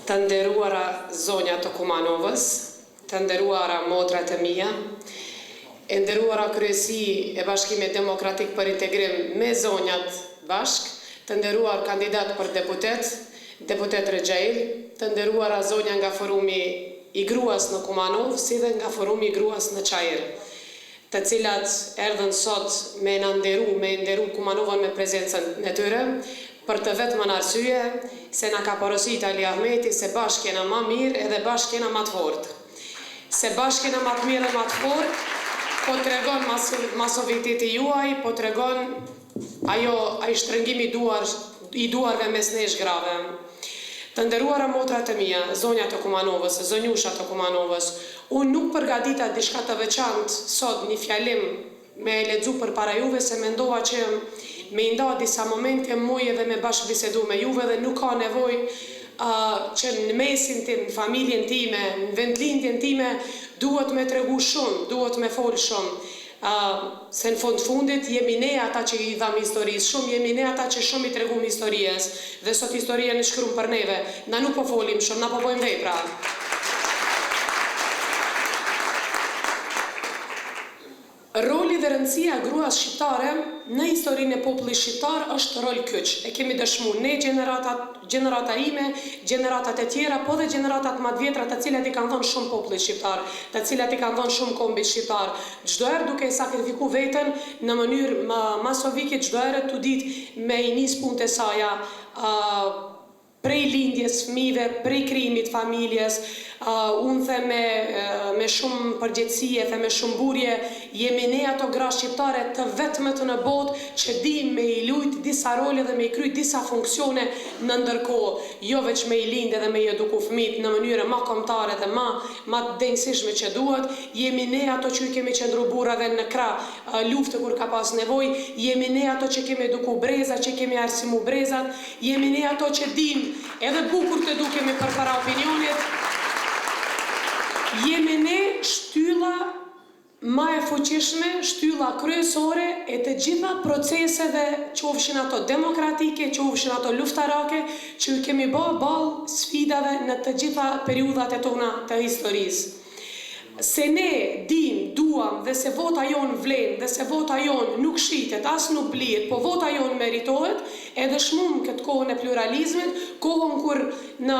Të nderuara zonja të Kumanovës, të nderuara motrat e mia, e nderuara kryesi e Bashkimit Demokratik për Integrim me zonjat bashk, të nderuar kandidat për deputet Rexhail, të nderuara zonja nga forumi i gruas në Kumanov, si dhe nga forumi i gruas në Çajër, të cilat erdhën sot me nderu Kumanovën me prezencën e tyre, për të vetëm arsye se na ka porosit Ali Ahmeti se bashkë jena ma mirë edhe bashkë jena ma të fortë. Se bashkë jena ma të mirë dhe ma të fortë, po të regon masoviteti juaj, po të regon ai shtrëngimi i duarve mes nesh grave. Të nderuara motrat e mia, zonjat të Kumanovës, zonjushat të Kumanovës, unë nuk përgatita diçka të veçantë sot një fjalim me lexu për para juve, se mendova që me i nda disa momente muj edhe me bashkë bisedu me juve dhe nuk ka nevoj që në mesin tim, në familjen time, në vendlindjen time, duhet me tregu shumë, duhet me folë shumë. Se në fundit jemi ne ata që i dham historisë shumë, jemi ne ata që shumë i tregum historisë, dhe sot historia në shkrum për neve. Na nuk po folim shumë, na po bojmë vepra. Roli dhe rëndësia gruas shqiptare në historinë e popullit shqiptar është rol kyç. E kemi dëshmu ne gjenerata ime, gjeneratat e tjera, po dhe gjeneratat më të vjetra të cilat i kanë dhënë shumë popullit shqiptar, të cilat i kanë dhënë shumë kombit shqiptar. Çdo herë duke sakrifiku veten në mënyrë masovike, çdo herë tu ditë me i nis punët e saja, prej lindjes fëmijëve, prej krijimit familjes, unë the me shumë përgjegjësie, the me shumë burje, jemi ne ato gra shqiptare të vetmet në botë që dim me i lujt disa role dhe me i kryt disa funksione në ndërkohë, jo veç me i lind dhe me i eduku fëmijët në mënyre ma kombëtare dhe ma denjësishme që duhet, jemi ne ato që i kemi qëndru burrave në krah lufte kur ka pas nevojë, jemi ne ato që kemi eduku brezat, që kemi arsimu brezat, jemi ne ato që dim edhe bukur të dukemi për para opinionit, jemi ne shtylla ma e fuqishme, shtylla kryesore e të gjitha proceseve, qofshin ato demokratike, qofshin ato luftarake, që kemi ballë sfidave në të gjitha periudat e tona të historisë. Se ne dim, duam dhe se vota jonë vlen dhe se vota jonë nuk shitet, as nuk blihet, po vota jonë meritohet, edhe shmum këtë kohën e pluralizmit, kohën kur në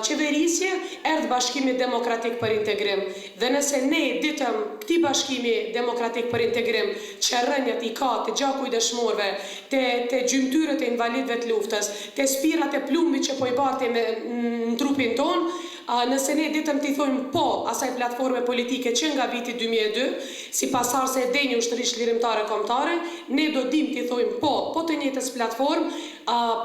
qeverisje erdhë Bashkimi Demokratik për Integrim. Dhe nëse ne ditëm këti Bashkimi Demokratik për Integrim, që rënjët i ka të gjaku i dëshmorve, të gjymtyrët e invalidëve të luftës, të spirat e plumbit që po i barte në trupin tonë, nëse ne ditëm t'i thojmë po asaj platforme politike që nga viti 2002, si pasar se e denjë ushtërish lirimtare kombëtare, ne do dim t'i thojmë po të njëjtës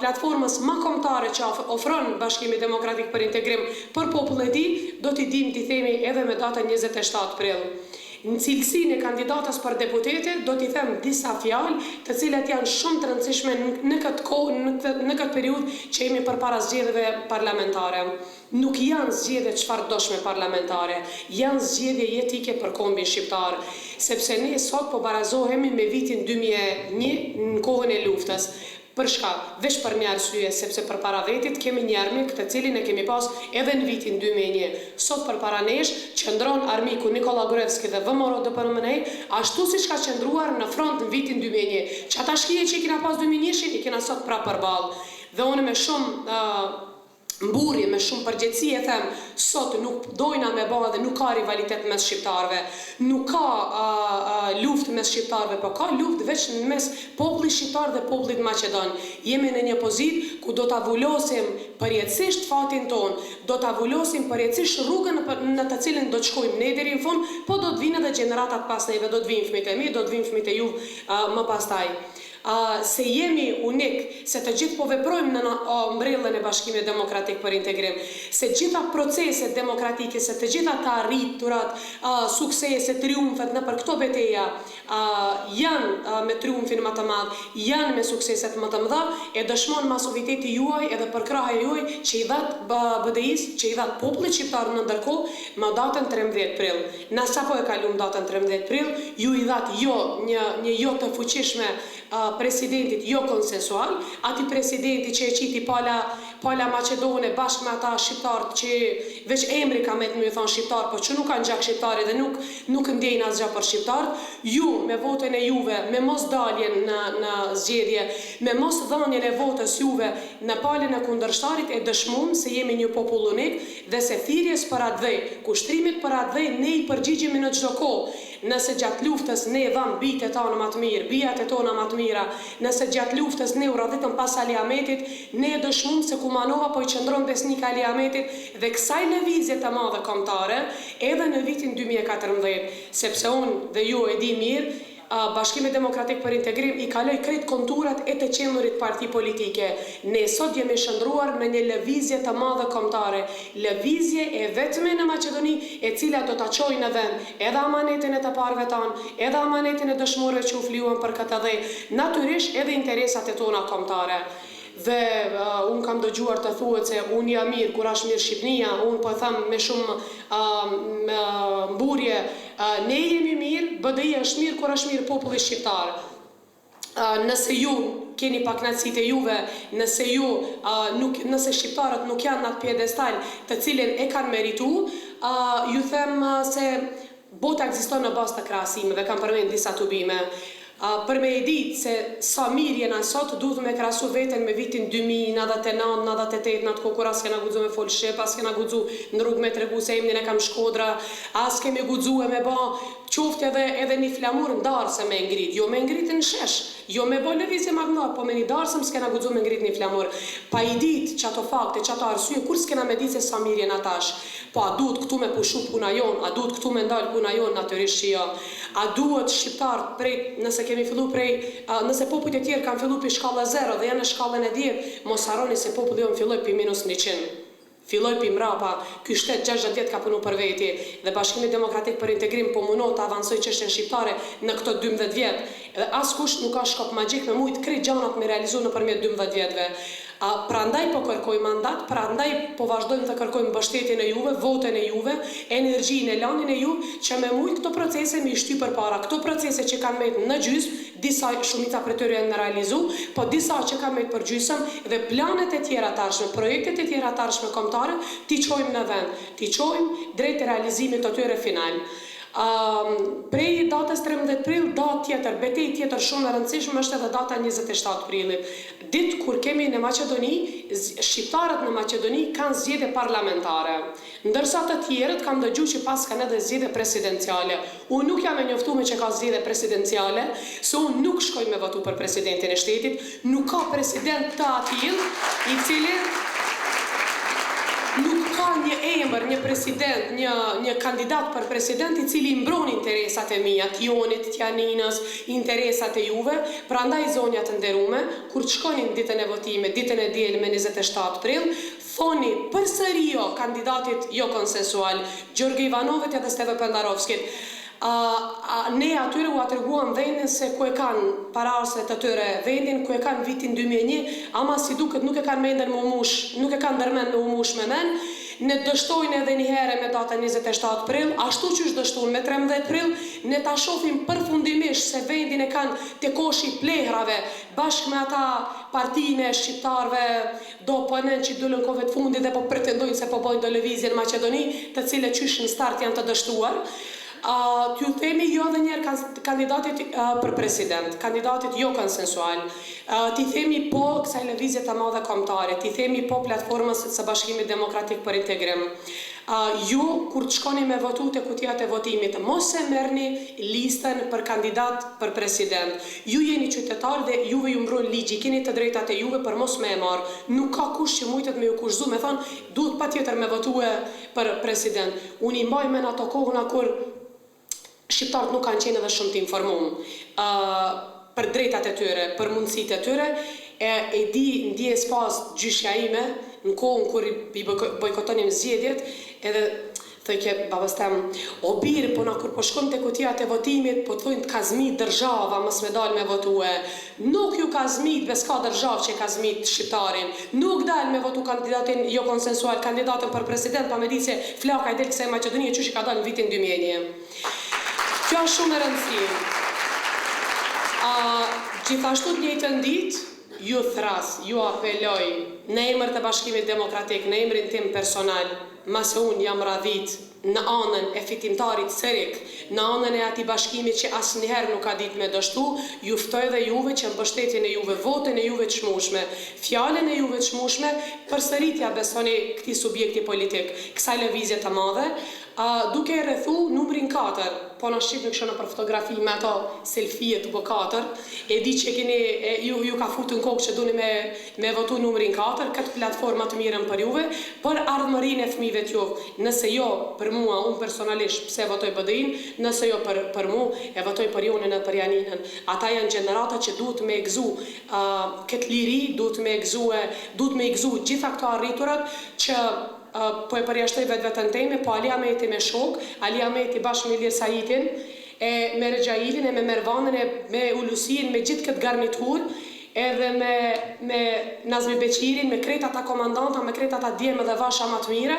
platformës ma kombëtare që ofron Bashkimi Demokratik për Integrim për popullin e tij, do t'i dim t'i themi edhe me datën 27 prill. Në cilësinë e kandidatës për deputete, do t'i them disa fjalë të cilat janë shumë të rëndësishme në këtë kohë, në këtë periudhë që jemi përpara zgjedhjeve parlamentare. Nuk janë zgjedhje çfarë doshme parlamentare, janë zgjedhje jetike për kombin shqiptar, sepse ne sot po barazohemi me vitin 2001 në kohën e luftës. Për shka? Veç për një arsye, sepse për para vetit kemi një armik të cilin e kemi pas edhe në vitin 2001. Sot për para nesh, qëndron armiku Nikola Gruevski dhe VMRO DPRM-nej, ashtu si shka qëndruar në front në vitin 2001. Që ata shkije që i kina pas 2001-shin, i kina sot pra përballë. Dhe unë me shumë mburje, me shumë përgjegjësi e them, sot nuk dojna me bëha dhe nuk ka rivalitet mes shqiptarve, nuk ka luft mes shqiptarve, po ka luft veç mes popullit shqiptar dhe popullit maqedon. Jemi në një pozit ku do të avullosim përjetësisht fatin ton, do të avullosim përjetësisht rrugën në të cilin do të shkojmë ne deri në fund, po do të vinë edhe gjeneratat pas neve, do të vinë fëmijët e mi, do të vinë fëmijët e ju më pastaj. Se jemi unik, se të gjithë po veprojmë në mbrellën e Bashkimit Demokratik për Integrim, se gjitha proceset demokratike, se të gjitha të arriturat, suksese, triumfet në për këto beteja, janë me triumfin më të madh, janë me sukseset më të mëdha, e dëshmon masoviteti juaj edhe për kraha juaj që i dhat BDI-s, që i dhat popullit shqiptar në ndërkohë, më datën 13 prill. Na sapo e kalum datën 13 prill, ju i dhat një jo të fuqishme presidentit jo konsensual, ati presidenti që e qiti Pala Macedone bashkë me ata shqiptarët që veç emri ka me të më thonë shqiptar, po që nuk kanë gjak shqiptari dhe nuk ndjejnë asgjë për shqiptarët. Ju me votën e juve, me mos daljen në zgjedhje, me mos dhënien e votës juve në palën e kundërshtarit e dëshmuam se jemi një popull unik dhe se thirrjes për atë vej, kushtrimit për atë vej ne i përgjigjemi në çdo kohë. Nëse gjatë luftës ne dham bitet tona më të mirë, bijat e tona më të mira, nëse gjatë luftës ne u radhitëm pas Ali Ahmetit, ne dëshmuam se Kumanova po i qëndron besnik Ali Ahmetit dhe kësaj lëvizje të madhe kombëtare edhe në vitin 2014, sepse unë dhe ju e di mirë, Bashkimi Demokratik për Integrim i kaloi krejt konturat e të qenurit parti politike. Ne sot jemi shndruar në një lëvizje të madhe kombëtare, lëvizje e vetme në Maqedoni e cila do ta çojë në vend edhe amanetin e të parëve tanë, edhe amanetin e dëshmorëve që u fliuan për këtë dhe natyrisht edhe interesat e tona kombëtare. Dhe unë kam dëgjuar të thuhet se unë jam mirë kur është mirë Shqipnia, unë po them me shumë mburje, ne jemi mirë, BDI është mirë kur është mirë populli shqiptar. Nëse ju keni pakënaqësitë e juve, nëse shqiptarët nuk janë në atë pjedestal të cilin e kanë merituar, ju them se bota ekziston në bazë të krahasimeve, kam përmend disa tubime. Për me e ditë se sa mirë jena sot, duhet me krahasu veten me vitin 2099, 98, në atë kohë kur as kena guxu me fol shqip, as kena guxu në rrugë me tregu se emrin e kam Shkodra, as kemi guxu me bë qoftë edhe një flamur ndarse me ngrit, jo me ngrit në shesh, jo me bë lëvizje magnar, po me një darsëm s'kena guxu me ngrit një flamur. Pa i ditë çato fakte, çato arsye, kur s'kena me ditë se sa mirë jena tash. Po a duhet këtu me pushu puna jon, a duhet këtu me ndal puna jon, natyrisht që jo. A duhet shqiptarët prej, nëse kemi fillu prej, nëse popujt e tjerë kanë fillu për shkalla 0 dhe janë në shkallën e 10, mos harroni se populli jon filloi për -100. Filloi për mrapa, ky shtet 60 vjet ka punu për veti dhe Bashkimi Demokratik për Integrim po munot të avancoj çështjen shqiptare në këto 12 vjet. Edhe askush nuk ka shkop magjik me mujt krejt gjanat me realizu nëpërmjet 12 vjetëve. Prandaj po kërkoj mandat, prandaj po vazhdojmë të kërkojmë mbështetjen e juve, votën e juve, energjinë e lanin e ju, që me mujt këto procese mi shty përpara. Këto procese që kanë mbet në gjysmë, disa shumica prej tyre janë realizu, po disa që kanë mbet për gjysmë dhe planet e tjera të ardhshme, projektet e tjera të ardhshme kombëtare, ti çojmë në vend, ti çojmë drejt realizimit të tyre final. Prej datës 13 prill, datë tjetër, betejë tjetër shumë e rëndësishme është edhe data 27 prillit. Ditë kur kemi në Maqedoni, shqiptarët në Maqedoni kanë zgjedhje parlamentare, ndërsa të tjerët kam dëgjuar që pas kanë edhe zgjedhje presidenciale. Unë nuk jam e njoftuar që ka zgjedhje presidenciale, se unë nuk shkoj me votu për presidentin e shtetit, nuk ka president të atill i cili nuk ka një emër, një president, një kandidat për president i cili mbron interesat e mia, të Jonit, të Janinës, interesat e juve. Prandaj zonja të nderuame, kur të shkonin ditën e votimit, ditën e diel me 27 prill, thoni përsëri jo kandidatit jo konsensual, Gjorgë Ivanovit edhe Steve Pendarovskit. Ne atyre u atërguam vendin se ku e kanë pararset të tyre vendin, ku e kanë vitin 2001, ama si duket nuk e kanë mendën me umush, nuk e kanë ndërmend me umush me men, ne dështojnë edhe një herë me datën 27 prill, ashtu që është dështuar me 13 prill, ne ta shohim përfundimisht se vendin e kanë te koshi plehrave, bashkë me ata partinë e shqiptarëve do ponën që dolën kohët fundit dhe po pretendojnë se po bojnë do lëvizje në Maqedoni, të cilët qysh në start janë të dështuar. T'ju themi jo dhe njerë kandidatit për president, kandidatit jo konsensual, t'i themi po kësaj lëvizje të madhe kombëtare, t'i themi po platformës së Bashkimit Demokratik për Integrim. Ju, kur të shkoni me votu të kutijat e votimit, mos e merrni listën për kandidat për president. Ju jeni qytetar dhe juve ju mbron ligji, keni të drejtat e juve për mos me e marr. Nuk ka kush që mujtet me ju kushzu, me thonë, duhet patjetër me votue për president. Unë i mbaj men ato kohëna kur shqiptarët nuk kanë qenë edhe shumë të informuar për drejtat e tyre, për mundësitë e tyre, e di ndjes pas gjyshja ime në kohën kur i bojkotonim zgjedhjet, edhe thëjke babas tem, o birë, po na kur po shkojmë te kutijat e votimit, po të thojnë të ka zmit dërzhava, mës me dalë me votue. Nuk ju ka zmit, bes ka dërzhav që ka zmit shqiptarin. Nuk dalë me votu kandidatin jo konsensual, kandidatin për president, pa me di se flaka i del kësaj Maqedonie, që ka dalë në vitin 2001. Kjo është shumë e rëndësishme. Gjithashtu të njëjtën ditë, ju thras, ju apeloj në emër të Bashkimit Demokratik, në emrin tim personal, mase unë jam radhit në anën e fitimtarit Serik, në anën e atij bashkimit që asnjëherë nuk ka ditë me dështu, ju ftoj dhe juve që mbështetjen e juve, votën e juve të çmueshme, fjalën e juve të çmueshme, përsëritja besoni këtij subjekti politik, kësaj lëvizje të madhe, duke e rrethu numrin 4, po na shqip në këshona për fotografi me ato selfie të po 4, e di që keni, ju ka futur në kokë që duni me votu numrin 4, këtë platforma të mirën për juve, për ardhmërinë e fëmijëve të juve, nëse jo për mua, unë personalisht pse votoj BDI-n, nëse jo për mua, e votoj për Jonën e për Janinën. Ata janë gjenerata që duhet me gëzu këtë liri, duhet me gëzu gjitha këto arriturat që po e përjashtoj vetën teme, po Alia Mehmeti me shok, Alia Mehmeti bashkë me Ilir Sajitin, me Regjailin, me Mervanën, me Ulusin, me gjithë këtë garnitur, edhe me Nazmi Beqirin, me krejt ata komandanta, me krejt ata djemë dhe vasha më të mira,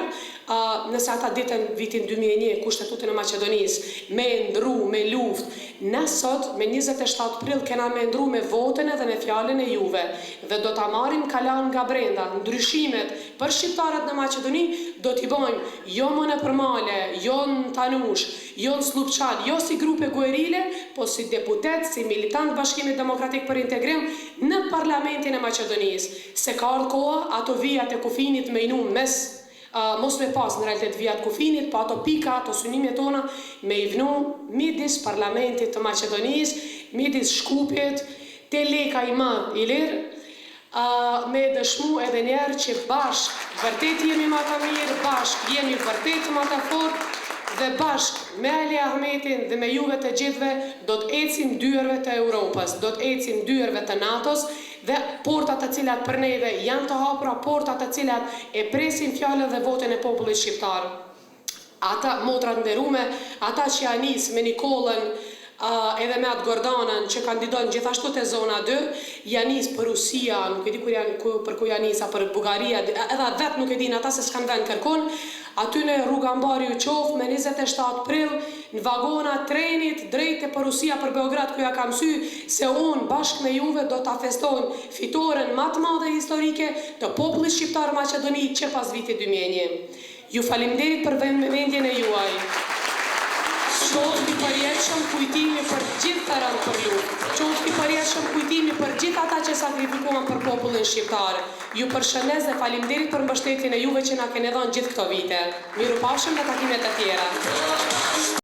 nëse ata ditën vitin 2001, kushtetutën e Maqedonisë, me ndru, me luft, ne sot, me 27 prill, kena me ndru me votën edhe me fjalën e juve, dhe do ta marrim kalan nga brenda, ndryshimet për shqiptarët në Maqedoni, do t'i bojmë jo më në përmale, jo në Tanush, jo në Slupçan, jo si grupe guerile, po si deputet, si militant Bashkimit Demokratik për Integrim në Parlamentin e Maqedonisë, se ka ardhur koha ato vijat e kufinit me inu mes, mos me pas në realitet vijat kufinit, po ato pika, ato synimet tona, me i vnu midis Parlamentit të Maqedonisë, midis Shkupit, te leka i madh i lirë, me dëshmu edhe njerë që bashk vërtet jemi më të mirë, bashk jemi vërtet më të fortë, dhe bashk me Ali Ahmetin dhe me juve të gjithve do të ecim dyerve të Europës, do të ecim dyerve të NATO-s dhe portat të cilat për neve janë të hapura, portat të cilat e presin fjalën dhe votën e popullit shqiptar. Ata motrat nderume, ata që janë nis me Nikolën, edhe me atë Gordanën që kandidojnë gjithashtu të zona 2, janë nis për Rusia, nuk e di për ku janë nisa, për Bugaria, edhe vetë nuk e din ata se s'kan vend kërkon, aty në rruga Mbari u qof me 27 prill në vagona trenit drejt për Rusia për Beograd ku ja kam sy se unë bashkë me juve do ta festojmë fitoren më të madhe historike të popullit shqiptar Maqedoni që pas vitit 2001. Ju falimderit për vendjen e juaj. Qoftë i përjetshëm kujtimi për gjithë të rënë për ju. Qoftë i përjetshëm kujtimi për gjithë ata që sakrifikuan për popullin shqiptar. Ju përshëndes dhe falimderit për mbështetjen e juve që na keni dhënë gjithë këto vite. Mirupafshim në takimet e tjera.